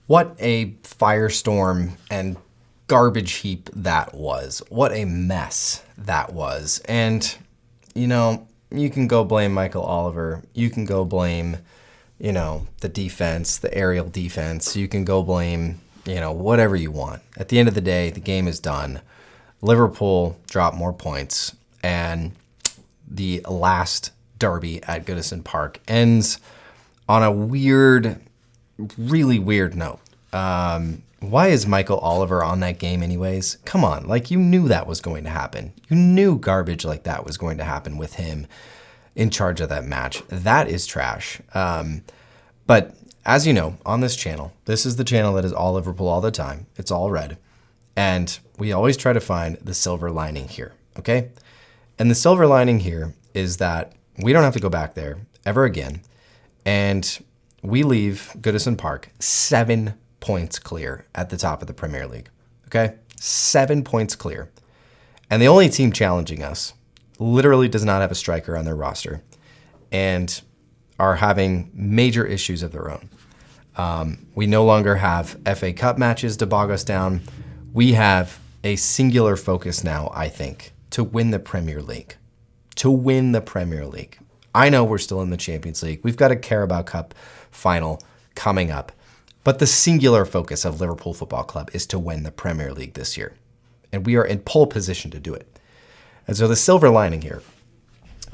What a firestorm and garbage heap that was. What a mess that was. And, you can go blame Michael Oliver. You can go blame, the defense, the aerial defense. You can go blame, whatever you want. At the end of the day, the game is done. Liverpool dropped more points. And the last derby at Goodison Park ends on a really weird note. Why is Michael Oliver on that game anyways? Come on, you knew that was going to happen. You knew garbage like that was going to happen with him in charge of that match. That is trash. But as you know, on this channel, this is the channel that is all Liverpool all the time. It's all red. And we always try to find the silver lining here, okay? And the silver lining here is that we don't have to go back there ever again. And we leave Goodison Park 7 points clear at the top of the Premier League, okay? 7 points clear. And the only team challenging us literally does not have a striker on their roster and are having major issues of their own. We no longer have FA Cup matches to bog us down. We have a singular focus now, I think, to win the Premier League. To win the Premier League. I know we're still in the Champions League. We've got a Carabao Cup final coming up. But the singular focus of Liverpool Football Club is to win the Premier League this year. And we are in pole position to do it. And so the silver lining here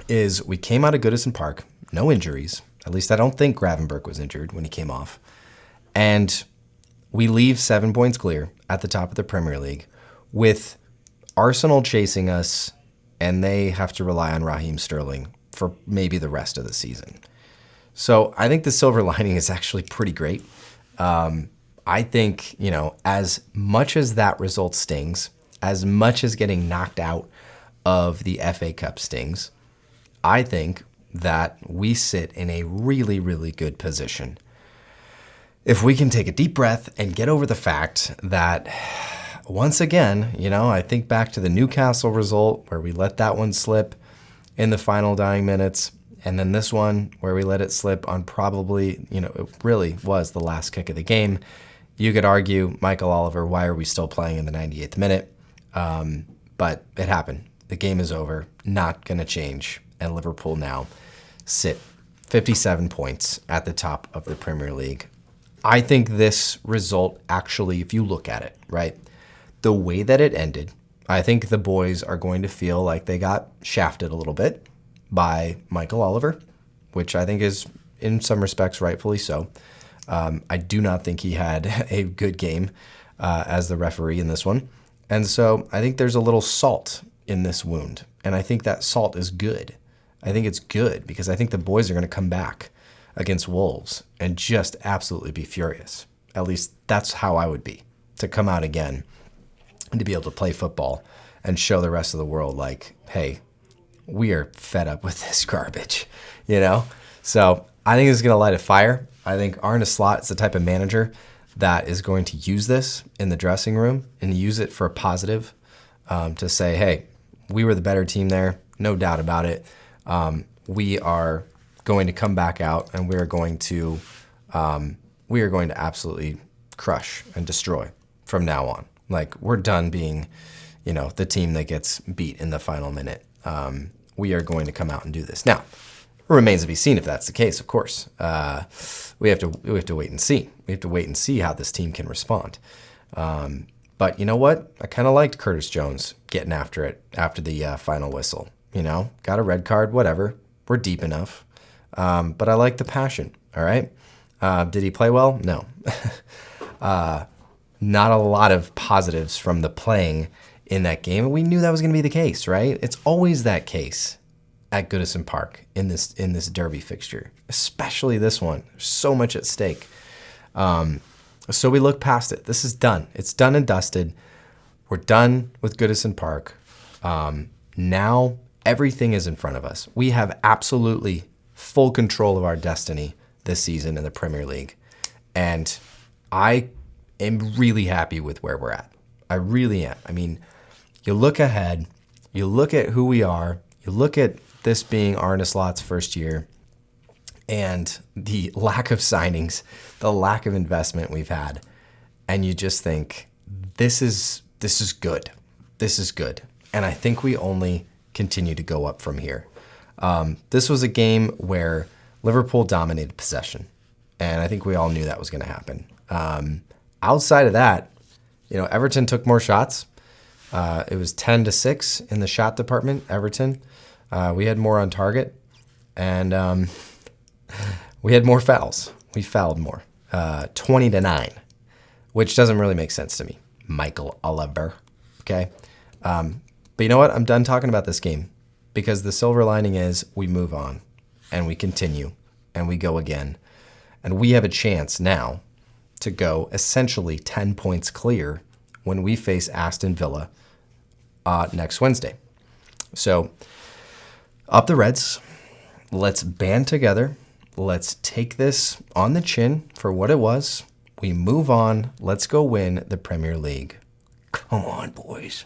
is we came out of Goodison Park, no injuries. At least I don't think Gravenberch was injured when he came off. And we leave 7 points clear at the top of the Premier League with Arsenal chasing us, and they have to rely on Raheem Sterling for maybe the rest of the season. So I think the silver lining is actually pretty great. I think, as much as that result stings, as much as getting knocked out of the FA Cup stings, I think that we sit in a really, really good position. If we can take a deep breath and get over the fact that, once again, I think back to the Newcastle result where we let that one slip in the final dying minutes. And then this one where we let it slip on probably, it really was the last kick of the game. You could argue, Michael Oliver, why are we still playing in the 98th minute? But it happened. The game is over. Not going to change. And Liverpool now sit 57 points at the top of the Premier League. I think this result actually, if you look at it, right, the way that it ended, I think the boys are going to feel like they got shafted a little bit by Michael Oliver, which I think is, in some respects, rightfully so. I do not think he had a good game as the referee in this one. And so I think there's a little salt in this wound. And I think that salt is good. I think it's good because I think the boys are going to come back against Wolves and just absolutely be furious. At least that's how I would be, to come out again and to be able to play football and show the rest of the world hey, we are fed up with this garbage, So I think it's going to light a fire. I think Arneslot is the type of manager that is going to use this in the dressing room and use it for a positive, to say, hey, we were the better team there, no doubt about it. We are going to come back out and we are going to absolutely crush and destroy from now on. We're done being, the team that gets beat in the final minute. We are going to come out and do this. Now, it remains to be seen if that's the case, of course. We have to wait and see. We have to wait and see how this team can respond. But you know what? I kind of liked Curtis Jones getting after it after the final whistle. Got a red card, whatever. We're deep enough. But I like the passion, all right? Did he play well? No. Not a lot of positives from the playing in that game, and we knew that was going to be the case, right? It's always that case at Goodison Park in this derby fixture, especially this one. There's so much at stake. So we look past it. This is done. It's done and dusted. We're done with Goodison Park. Now everything is in front of us. We have absolutely full control of our destiny this season in the Premier League, and I am really happy with where we're at. I really am. I mean, you look ahead, you look at who we are, you look at this being Arne Slot's first year, and the lack of signings, the lack of investment we've had. And you just think, this is good. This is good. And I think we only continue to go up from here. This was a game where Liverpool dominated possession. And I think we all knew that was going to happen. Outside of that, Everton took more shots. It was 10-6 in the shot department, Everton. We had more on target. And we had more fouls. We fouled more. 20-9, which doesn't really make sense to me. Michael Oliver. Okay? But you know what? I'm done talking about this game, because the silver lining is we move on and we continue and we go again. And we have a chance now to go essentially 10 points clear when we face Aston Villa next Wednesday. So up the Reds. Let's band together. Let's take this on the chin for what it was. We move on. Let's go win the Premier League. Come on, boys.